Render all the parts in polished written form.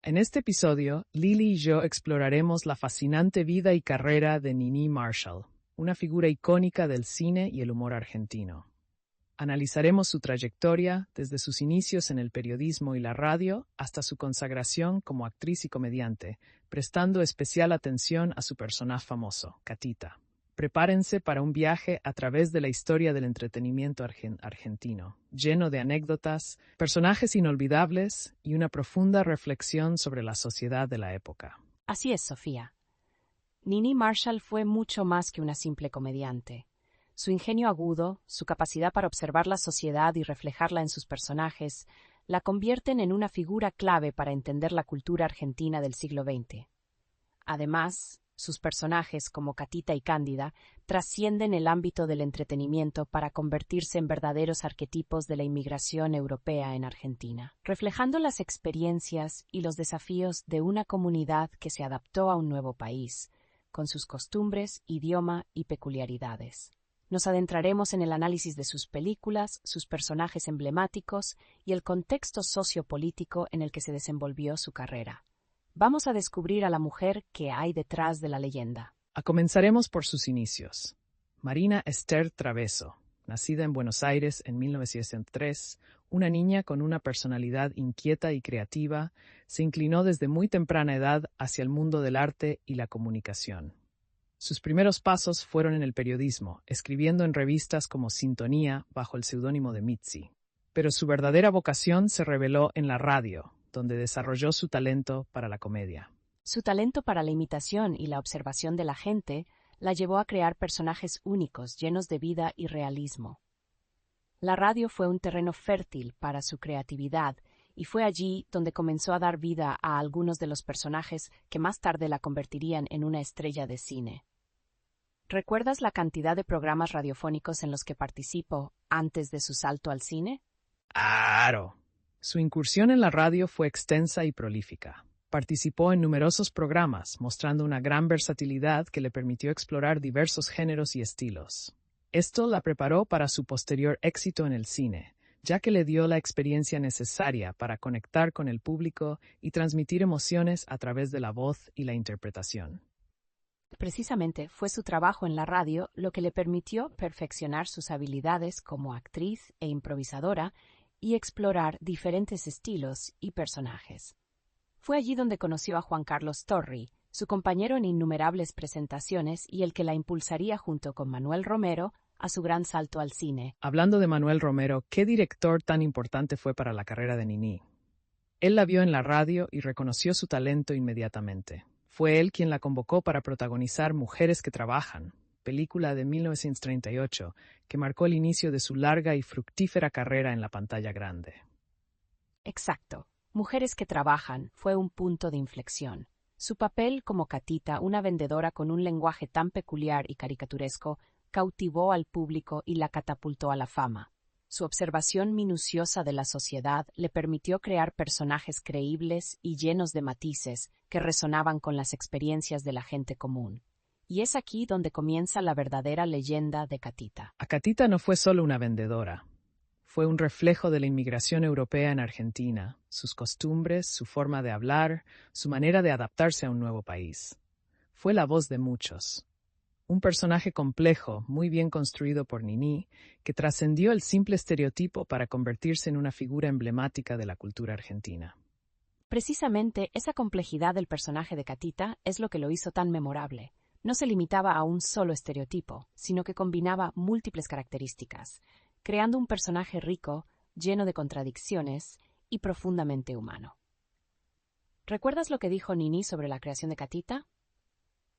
En este episodio, Lily y yo exploraremos la fascinante vida y carrera de Nini Marshall, una figura icónica del cine y el humor argentino. Analizaremos su trayectoria desde sus inicios en el periodismo y la radio hasta su consagración como actriz y comediante, prestando especial atención a su personaje famoso, Catita. Prepárense para un viaje a través de la historia del entretenimiento argentino, lleno de anécdotas, personajes inolvidables y una profunda reflexión sobre la sociedad de la época. Así es, Sofía. Nini Marshall fue mucho más que una simple comediante. Su ingenio agudo, su capacidad para observar la sociedad y reflejarla en sus personajes, la convierten en una figura clave para entender la cultura argentina del siglo XX. Además, sus personajes, como Catita y Cándida, trascienden el ámbito del entretenimiento para convertirse en verdaderos arquetipos de la inmigración europea en Argentina, reflejando las experiencias y los desafíos de una comunidad que se adaptó a un nuevo país, con sus costumbres, idioma y peculiaridades. Nos adentraremos en el análisis de sus películas, sus personajes emblemáticos y el contexto sociopolítico en el que se desenvolvió su carrera. Vamos a descubrir a la mujer que hay detrás de la leyenda. Comenzaremos por sus inicios. Marina Esther Traveso, nacida en Buenos Aires en 1903, una niña con una personalidad inquieta y creativa, se inclinó desde muy temprana edad hacia el mundo del arte y la comunicación. Sus primeros pasos fueron en el periodismo, escribiendo en revistas como Sintonía bajo el seudónimo de Mitzi. Pero su verdadera vocación se reveló en la radio, donde desarrolló su talento para la comedia. Su talento para la imitación y la observación de la gente la llevó a crear personajes únicos, llenos de vida y realismo. La radio fue un terreno fértil para su creatividad y fue allí donde comenzó a dar vida a algunos de los personajes que más tarde la convertirían en una estrella de cine. ¿Recuerdas la cantidad de programas radiofónicos en los que participó antes de su salto al cine? ¡Claro! Su incursión en la radio fue extensa y prolífica. Participó en numerosos programas, mostrando una gran versatilidad que le permitió explorar diversos géneros y estilos. Esto la preparó para su posterior éxito en el cine, ya que le dio la experiencia necesaria para conectar con el público y transmitir emociones a través de la voz y la interpretación. Precisamente fue su trabajo en la radio lo que le permitió perfeccionar sus habilidades como actriz e improvisadora y explorar diferentes estilos y personajes. Fue allí donde conoció a Juan Carlos Torri, su compañero en innumerables presentaciones y el que la impulsaría junto con Manuel Romero a su gran salto al cine. Hablando de Manuel Romero, ¿qué director tan importante fue para la carrera de Nini? Él la vio en la radio y reconoció su talento inmediatamente. Fue él quien la convocó para protagonizar Mujeres que Trabajan, película de 1938, que marcó el inicio de su larga y fructífera carrera en la pantalla grande. Exacto. Mujeres que Trabajan fue un punto de inflexión. Su papel como Catita, una vendedora con un lenguaje tan peculiar y caricaturesco, cautivó al público y la catapultó a la fama. Su observación minuciosa de la sociedad le permitió crear personajes creíbles y llenos de matices que resonaban con las experiencias de la gente común. Y es aquí donde comienza la verdadera leyenda de Catita. Catita no fue solo una vendedora. Fue un reflejo de la inmigración europea en Argentina, sus costumbres, su forma de hablar, su manera de adaptarse a un nuevo país. Fue la voz de muchos. Un personaje complejo, muy bien construido por Nini, que trascendió el simple estereotipo para convertirse en una figura emblemática de la cultura argentina. Precisamente esa complejidad del personaje de Catita es lo que lo hizo tan memorable. No se limitaba a un solo estereotipo, sino que combinaba múltiples características, creando un personaje rico, lleno de contradicciones y profundamente humano. ¿Recuerdas lo que dijo Nini sobre la creación de Catita?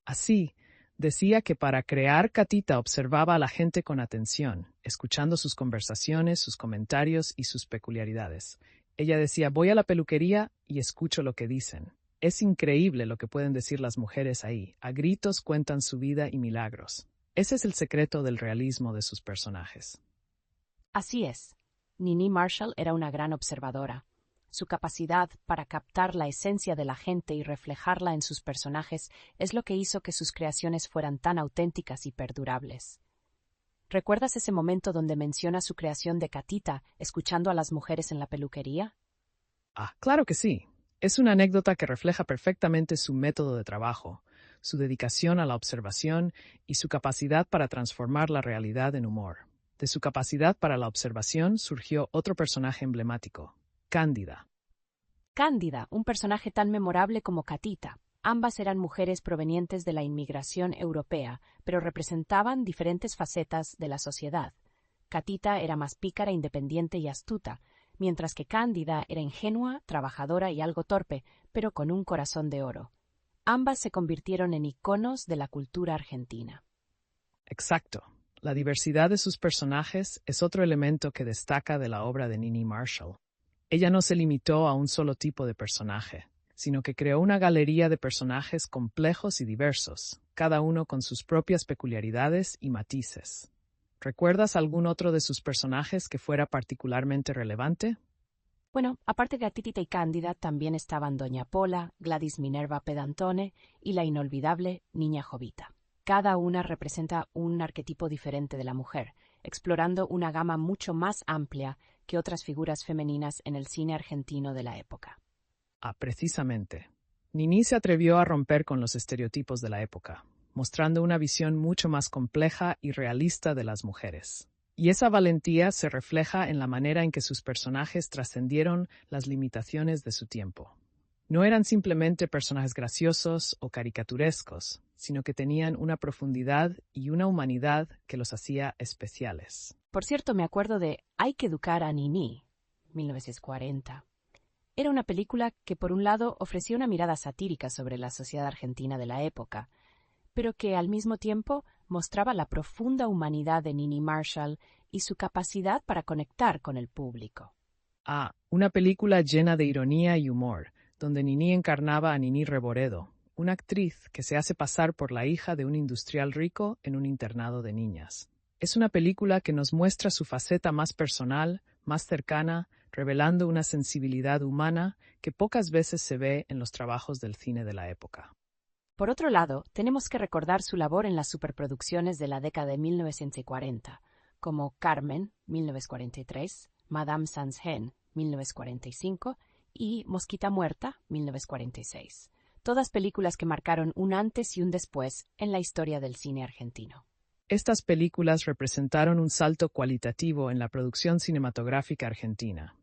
Así, decía que para crear Catita observaba a la gente con atención, escuchando sus conversaciones, sus comentarios y sus peculiaridades. Ella decía, voy a la peluquería y escucho lo que dicen. Es increíble lo que pueden decir las mujeres ahí. A gritos cuentan su vida y milagros. Ese es el secreto del realismo de sus personajes. Así es. Nini Marshall era una gran observadora. Su capacidad para captar la esencia de la gente y reflejarla en sus personajes es lo que hizo que sus creaciones fueran tan auténticas y perdurables. ¿Recuerdas ese momento donde menciona su creación de Catita, escuchando a las mujeres en la peluquería? Claro que sí. Es una anécdota que refleja perfectamente su método de trabajo, su dedicación a la observación y su capacidad para transformar la realidad en humor. De su capacidad para la observación surgió otro personaje emblemático, Cándida. Cándida, un personaje tan memorable como Catita. Ambas eran mujeres provenientes de la inmigración europea, pero representaban diferentes facetas de la sociedad. Catita era más pícara, independiente y astuta, mientras que Cándida era ingenua, trabajadora y algo torpe, pero con un corazón de oro. Ambas se convirtieron en iconos de la cultura argentina. Exacto. La diversidad de sus personajes es otro elemento que destaca de la obra de Nini Marshall. Ella no se limitó a un solo tipo de personaje, sino que creó una galería de personajes complejos y diversos, cada uno con sus propias peculiaridades y matices. ¿Recuerdas algún otro de sus personajes que fuera particularmente relevante? Bueno, aparte de Catita y Cándida, también estaban Doña Pola, Gladys Minerva Pedantone y la inolvidable Niña Jovita. Cada una representa un arquetipo diferente de la mujer, explorando una gama mucho más amplia que otras figuras femeninas en el cine argentino de la época. Precisamente. Nini se atrevió a romper con los estereotipos de la época, mostrando una visión mucho más compleja y realista de las mujeres. Y esa valentía se refleja en la manera en que sus personajes trascendieron las limitaciones de su tiempo. No eran simplemente personajes graciosos o caricaturescos, sino que tenían una profundidad y una humanidad que los hacía especiales. Por cierto, me acuerdo de Hay que educar a Nini, 1940. Era una película que, por un lado, ofrecía una mirada satírica sobre la sociedad argentina de la época, pero que, al mismo tiempo, mostraba la profunda humanidad de Nini Marshall y su capacidad para conectar con el público. Una película llena de ironía y humor, donde Nini encarnaba a Nini Reboredo, una actriz que se hace pasar por la hija de un industrial rico en un internado de niñas. Es una película que nos muestra su faceta más personal, más cercana, revelando una sensibilidad humana que pocas veces se ve en los trabajos del cine de la época. Por otro lado, tenemos que recordar su labor en las superproducciones de la década de 1940, como Carmen, 1943, Madame Sans-Hen, 1945 y Mosquita Muerta, 1946. Todas películas que marcaron un antes y un después en la historia del cine argentino. Estas películas representaron un salto cualitativo en la producción cinematográfica argentina.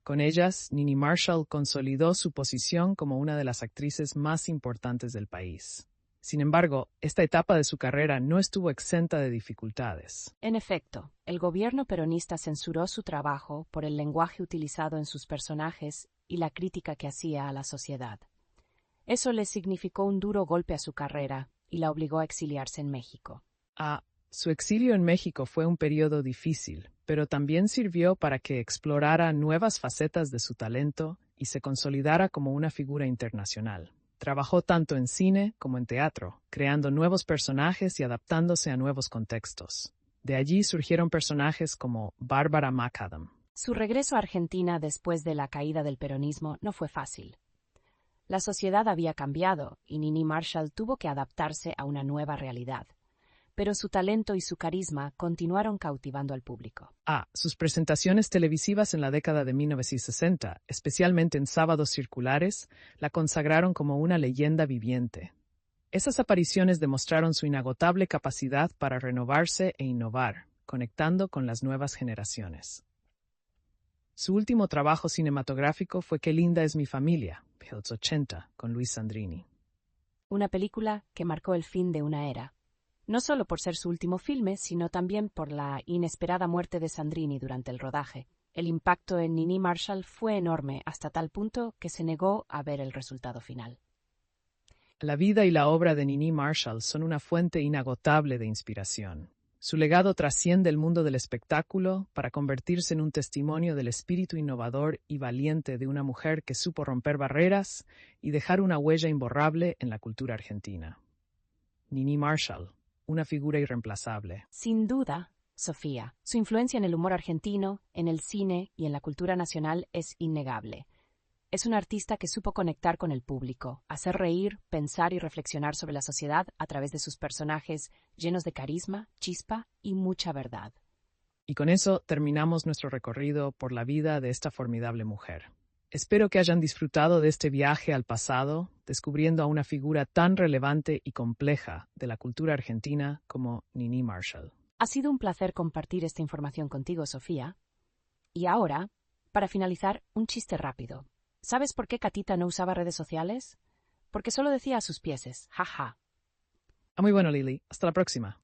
Con ellas, Nini Marshall consolidó su posición como una de las actrices más importantes del país. Sin embargo, esta etapa de su carrera no estuvo exenta de dificultades. En efecto, el gobierno peronista censuró su trabajo por el lenguaje utilizado en sus personajes y la crítica que hacía a la sociedad. Eso le significó un duro golpe a su carrera y la obligó a exiliarse en México. Su exilio en México fue un periodo difícil, pero también sirvió para que explorara nuevas facetas de su talento y se consolidara como una figura internacional. Trabajó tanto en cine como en teatro, creando nuevos personajes y adaptándose a nuevos contextos. De allí surgieron personajes como Bárbara McAdam. Su regreso a Argentina después de la caída del peronismo no fue fácil. La sociedad había cambiado y Nini Marshall tuvo que adaptarse a una nueva realidad. Pero su talento y su carisma continuaron cautivando al público. Sus presentaciones televisivas en la década de 1960, especialmente en Sábados Circulares, la consagraron como una leyenda viviente. Esas apariciones demostraron su inagotable capacidad para renovarse e innovar, conectando con las nuevas generaciones. Su último trabajo cinematográfico fue Qué linda es mi familia, de los 80, con Luis Sandrini. Una película que marcó el fin de una era. No solo por ser su último filme, sino también por la inesperada muerte de Sandrini durante el rodaje. El impacto en Nini Marshall fue enorme hasta tal punto que se negó a ver el resultado final. La vida y la obra de Nini Marshall son una fuente inagotable de inspiración. Su legado trasciende el mundo del espectáculo para convertirse en un testimonio del espíritu innovador y valiente de una mujer que supo romper barreras y dejar una huella imborrable en la cultura argentina. Nini Marshall, una figura irreemplazable. Sin duda, Sofía, su influencia en el humor argentino, en el cine y en la cultura nacional es innegable. Es una artista que supo conectar con el público, hacer reír, pensar y reflexionar sobre la sociedad a través de sus personajes llenos de carisma, chispa y mucha verdad. Y con eso terminamos nuestro recorrido por la vida de esta formidable mujer. Espero que hayan disfrutado de este viaje al pasado, descubriendo a una figura tan relevante y compleja de la cultura argentina como Nini Marshall. Ha sido un placer compartir esta información contigo, Sofía. Y ahora, para finalizar, un chiste rápido. ¿Sabes por qué Catita no usaba redes sociales? Porque solo decía a sus pieses, jaja. Muy bueno, Lili. Hasta la próxima.